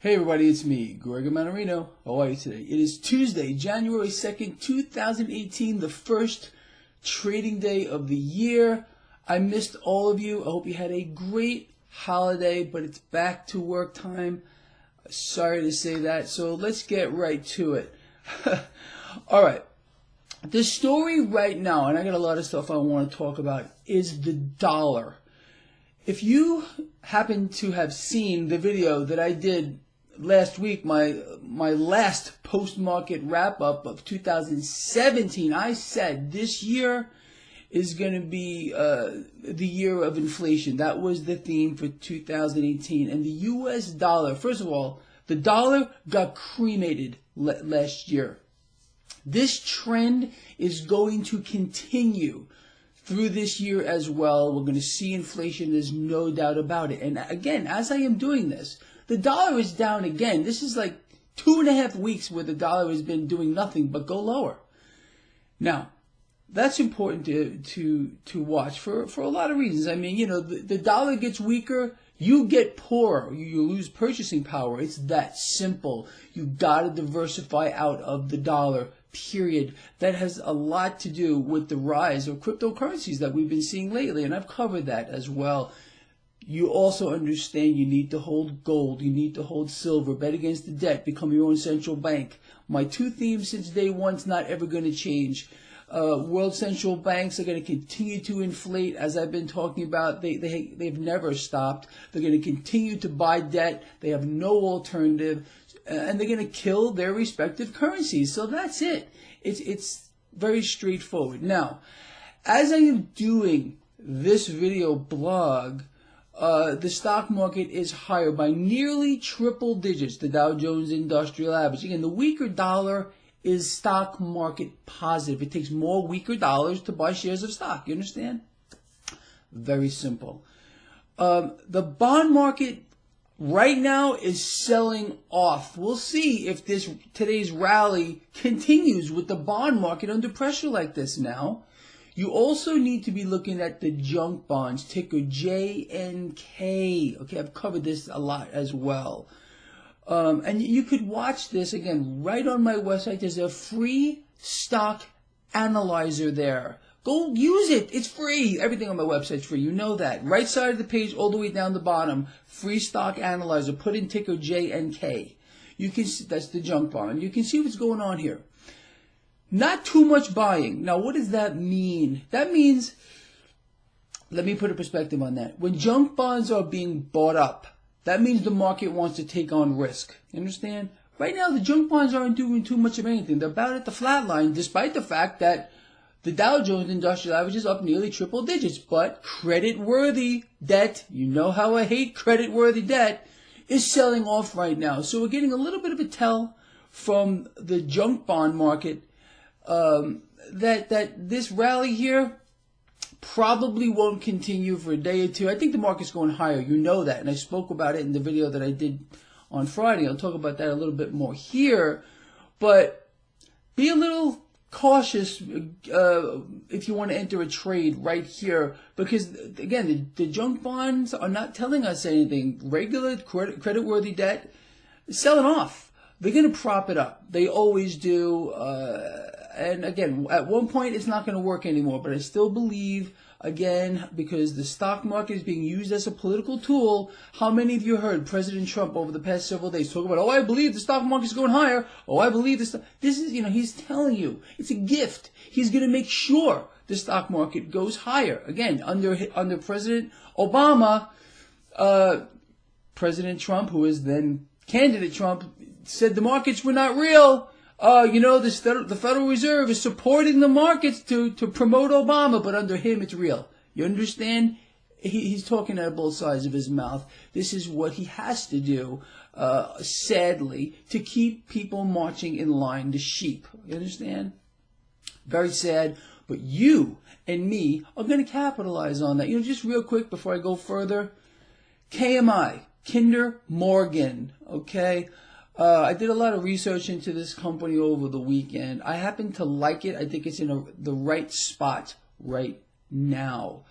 Hey everybody, it's me, Gregory Mannarino. How are you today? It is Tuesday, January 2nd, 2018, the first trading day of the year. I missed all of you. I hope you had a great holiday, but it's back to work time. Sorry to say that, so let's get right to it. Alright, the story right now, and I got a lot of stuff I want to talk about, is the dollar. If you happen to have seen the video that I did last week, my last post-market wrap-up of 2017, I said this year is going to be the year of inflation. That was the theme for 2018. And the U.S. dollar, first of all, the dollar got cremated last year. This trend is going to continue through this year as well. We're going to see inflation, there's no doubt about it. And again, as I am doing this, the dollar is down again. This is like 2.5 weeks where the dollar has been doing nothing but go lower. Now, that's important to watch for a lot of reasons. I mean, you know, the dollar gets weaker, you get poorer, you lose purchasing power. It's that simple. You got to diversify out of the dollar, period. That has a lot to do with the rise of cryptocurrencies that we've been seeing lately, and I've covered that as well. You also understand you need to hold gold, you need to hold silver, bet against the debt, become your own central bank. My two themes since day one's not ever going to change. World central banks are going to continue to inflate, as I've been talking about. They've never stopped. They're going to continue to buy debt. They have no alternative, and they're going to kill their respective currencies. So that's it. It's very straightforward. Now, as I am doing this video blog, the stock market is higher by nearly triple digits, the Dow Jones Industrial Average. Again, the weaker dollar is stock market positive. It takes more weaker dollars to buy shares of stock. You understand? Very simple. The bond market right now is selling off. We'll see if today's rally continues with the bond market under pressure like this now. You also need to be looking at the junk bonds, ticker JNK. Okay, I've covered this a lot as well. And you could watch this, again, right on my website. There's a free stock analyzer there. Go use it. It's free. Everything on my website's free. You know that. Right side of the page, all the way down the bottom, free stock analyzer. Put in ticker JNK. You can see, that's the junk bond. You can see what's going on here. Not too much buying. Now, what does that mean? That means, let me put a perspective on that. When junk bonds are being bought up, that means the market wants to take on risk. You understand? Right now, the junk bonds aren't doing too much of anything. They're about at the flat line, despite the fact that the Dow Jones Industrial Average is up nearly triple digits. But credit-worthy debt, you know how I hate credit-worthy debt, is selling off right now. So we're getting a little bit of a tell from the junk bond market that this rally here probably won't continue for a day or two. I think the market's going higher. You know that. And I spoke about it in the video that I did on Friday. I'll talk about that a little bit more here. But be a little cautious if you want to enter a trade right here. Because, again, the junk bonds are not telling us anything. Regular credit-worthy debt is selling off. They're going to prop it up. They always do. And again, at one point, it's not going to work anymore. But I still believe, again, because the stock market is being used as a political tool. How many of you heard President Trump over the past several days talk about, oh, I believe the stock market is going higher. Oh, I believe this. This is, you know, he's telling you. It's a gift. He's going to make sure the stock market goes higher. Again, under President Obama, President Trump, who is then candidate Trump, said the markets were not real. You know, the Federal Reserve is supporting the markets to promote Obama, but under him it's real. You understand? He's talking out of both sides of his mouth. This is what he has to do, sadly, to keep people marching in line, the sheep. You understand? Very sad. But you and me are going to capitalize on that. You know, just real quick before I go further, KMI, Kinder Morgan, okay? I did a lot of research into this company over the weekend. I happen to like it. I think it's in the right spot right now.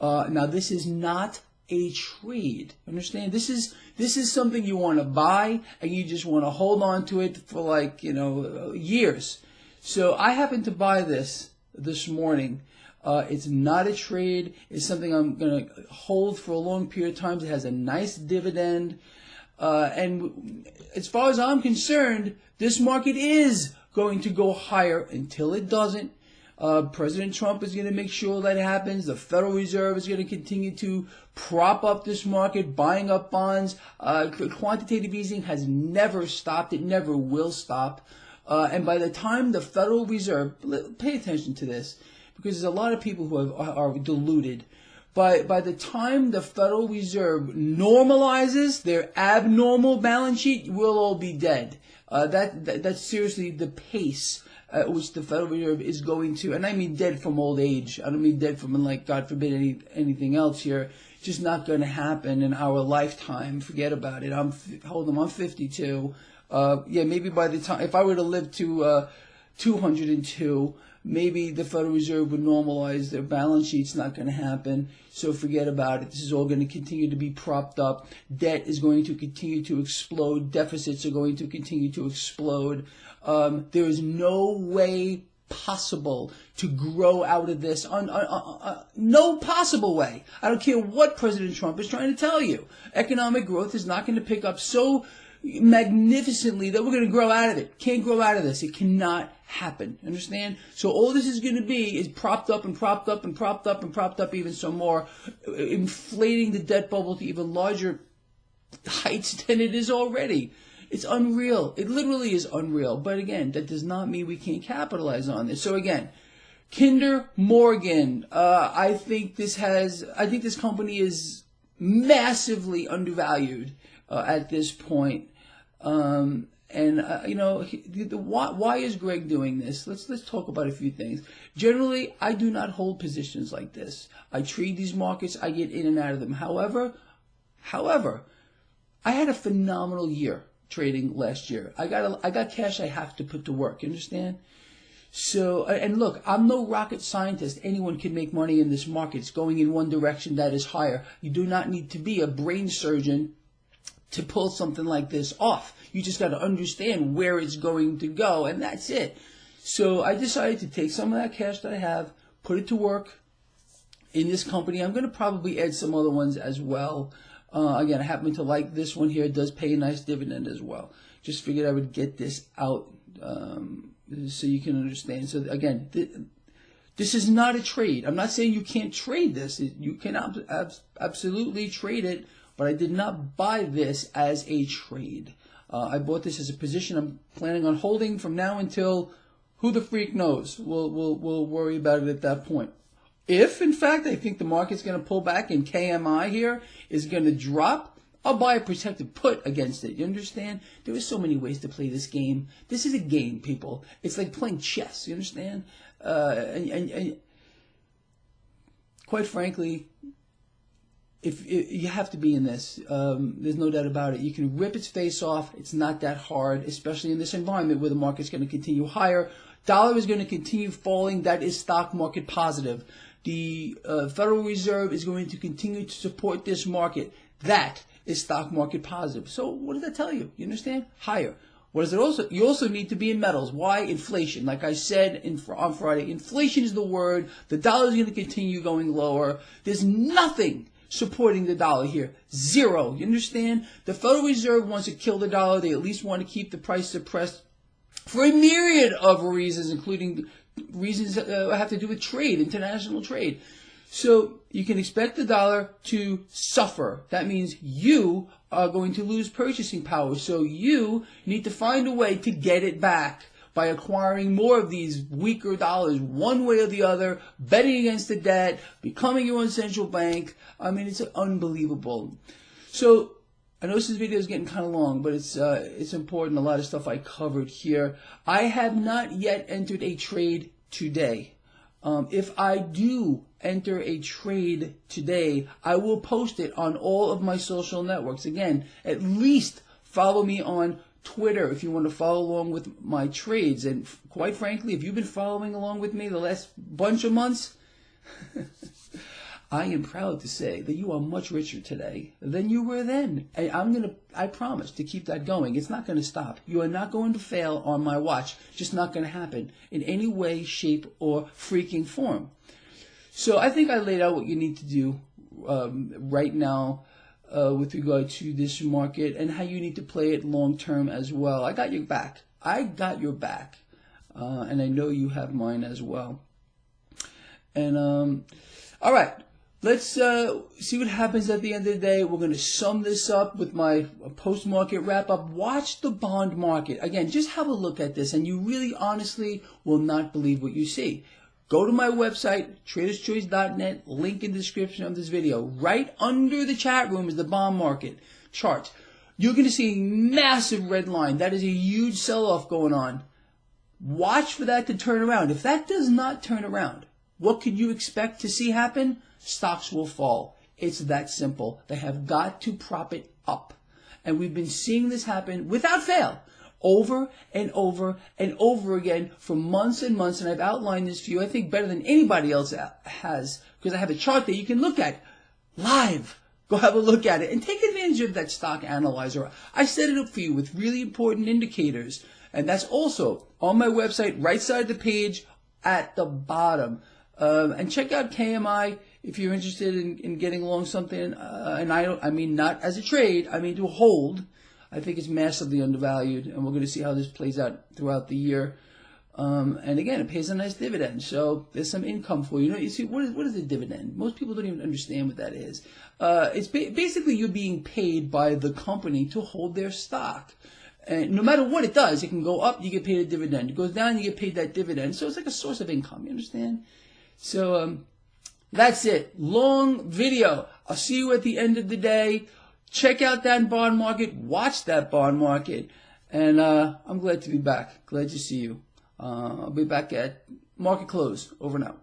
Now, this is not a trade. Understand? This is something you want to buy, and you just want to hold on to it for, like, years. So I happened to buy this morning. It's not a trade. It's something I'm going to hold for a long period of time. It has a nice dividend. And as far as I'm concerned, this market is going to go higher. Until it doesn't, President Trump is going to make sure that happens. The Federal Reserve is going to continue to prop up this market, buying up bonds. Quantitative easing has never stopped. It never will stop. And by the time the Federal Reserve, pay attention to this, because there's a lot of people who are deluded. By the time the Federal Reserve normalizes their abnormal balance sheet, we'll all be dead. That's seriously the pace at which the Federal Reserve is going to, and I mean dead from old age. I don't mean dead from, like, God forbid, anything else here. It's just not going to happen in our lifetime. Forget about it. I'm 52. Maybe by the time, if I were to live to 202, maybe the Federal Reserve would normalize their balance sheet. It's not going to happen. So forget about it. This is all going to continue to be propped up. Debt is going to continue to explode. Deficits are going to continue to explode. There is no way possible to grow out of this. No possible way. I don't care what President Trump is trying to tell you. Economic growth is not going to pick up so magnificently that we're going to grow out of it. Can't grow out of this. It cannot happen. Understand? So all this is going to be is propped up and propped up and propped up and propped up even some more, inflating the debt bubble to even larger heights than it is already. It's unreal. It literally is unreal. But again, that does not mean we can't capitalize on this. So again, Kinder Morgan, I think this company is massively undervalued at this point. Why is Greg doing this? Let's talk about a few things. Generally, I do not hold positions like this. I trade these markets. I get in and out of them. However, I had a phenomenal year trading last year. I got cash I have to put to work. You understand? So, and look, I'm no rocket scientist. Anyone can make money in this market. It's going in one direction, that is higher. You do not need to be a brain surgeon to pull something like this off. You just got to understand where it's going to go, and that's it. So I decided to take some of that cash that I have, put it to work in this company. I'm going to probably add some other ones as well. Again, I happen to like this one here. It does pay a nice dividend as well. Just figured I would get this out so you can understand. So again, this is not a trade. I'm not saying you can't trade this. You can absolutely trade it, but I did not buy this as a trade. I bought this as a position I'm planning on holding from now until who the freak knows. We'll worry about it at that point. If, in fact, I think the market's going to pull back and KMI here is going to drop, I'll buy a protected put against it. You understand? There are so many ways to play this game. This is a game, people. It's like playing chess. You understand? And quite frankly, if you have to be in this, there's no doubt about it. You can rip its face off. It's not that hard, especially in this environment where the market's going to continue higher. Dollar is going to continue falling. That is stock market positive. The Federal Reserve is going to continue to support this market. That is stock market positive. So what does that tell you? You understand? Higher. What does it also? You also need to be in metals. Why? Inflation. Like I said on Friday, inflation is the word. The dollar is going to continue going lower. There's nothing supporting the dollar here. Zero. You understand? The Federal Reserve wants to kill the dollar. They at least want to keep the price suppressed for a myriad of reasons, including reasons that have to do with trade, international trade. So you can expect the dollar to suffer. That means you are going to lose purchasing power. So you need to find a way to get it back by acquiring more of these weaker dollars one way or the other, betting against the debt, becoming your own central bank. I mean, it's unbelievable. So I know this video is getting kind of long, but it's important. A lot of stuff I covered here. I have not yet entered a trade today. If I do enter a trade today, I will post it on all of my social networks. Again, at least follow me on Twitter if you want to follow along with my trades. And quite frankly, if you've been following along with me the last bunch of months, I am proud to say that you are much richer today than you were then. I promise to keep that going. It's not going to stop. You are not going to fail on my watch. Just not going to happen in any way, shape, or freaking form. So I think I laid out what you need to do right now with regard to this market and how you need to play it long term as well. I got your back. And I know you have mine as well. And all right. Let's see what happens at the end of the day. We're going to sum this up with my post-market wrap-up. Watch the bond market. Again, just have a look at this, and you really honestly will not believe what you see. Go to my website, traderschoice.net, link in the description of this video. Right under the chat room is the bond market chart. You're going to see a massive red line. That is a huge sell-off going on. Watch for that to turn around. If that does not turn around, what could you expect to see happen? Stocks will fall. It's that simple. They have got to prop it up. And we've been seeing this happen without fail, over and over and over again for months and months. And I've outlined this for you, I think, better than anybody else has, because I have a chart that you can look at live. Go have a look at it and take advantage of that stock analyzer. I set it up for you with really important indicators. And that's also on my website, right side of the page at the bottom. And check out KMI if you're interested in getting along something. And I mean not as a trade, I mean to hold. I think it's massively undervalued, and we're going to see how this plays out throughout the year. And again, it pays a nice dividend, so there's some income for you. You see, what is a dividend? Most people don't even understand what that is. It's basically you're being paid by the company to hold their stock. And no matter what it does, it can go up, you get paid a dividend. It goes down, you get paid that dividend. So it's like a source of income, you understand? So that's it. Long video. I'll see you at the end of the day. Check out that bond market. Watch that bond market. And I'm glad to be back. Glad to see you. I'll be back at market close. Over now.